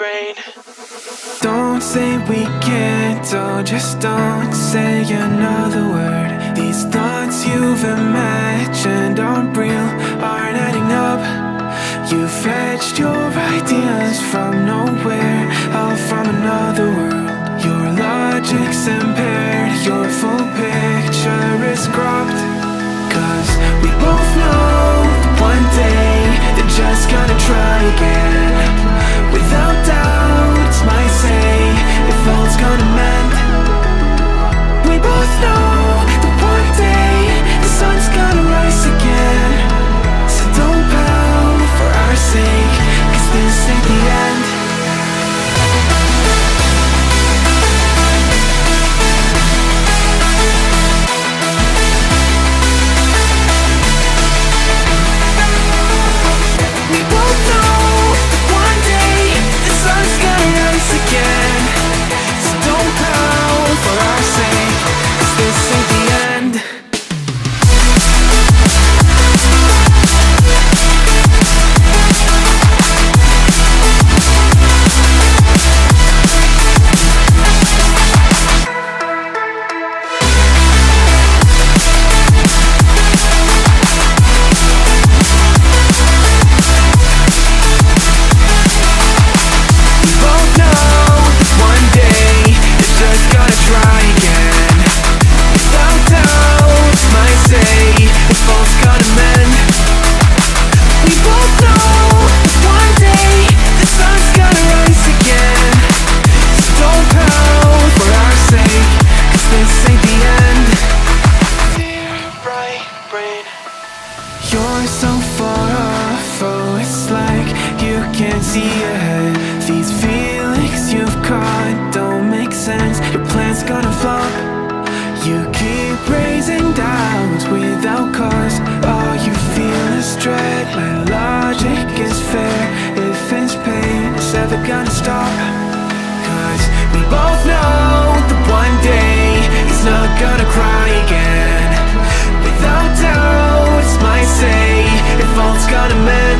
brain. Don't say we can't, oh, just don't say another word. These thoughts you've imagined aren't real, aren't adding up. You fetched your ideas from nowhere, all from another world. Your logic's impaired, your full picture is cropped. Cause we both know that one day they're just gonna try again. Without doubt, it's my say if all's gonna mend. We both know that one day the sun's gonna rise again. So don't pout for our sake, cause this ain't the end. We both know that one day the sun's gonna rise again. So don't pout for our sake, cause this ain't the end. We both know that one day they're just gonna try again. Without doubt, my say if all's gonna mend. We both know that one day the sun's gonna rise again. So don't pout for our sake, cause this ain't the end. Dear right brain. You're so far off, oh, it's like you can't see ahead. These feelings you've caught don't make sense, your plan's gonna flop. You keep raising doubts without cause, all you feel is dread. My logic is fair, if it's pain, it's ever gonna stop. Cause we both know that one day he's not gonna cry again. Without doubt, it's my say if all's gonna mend.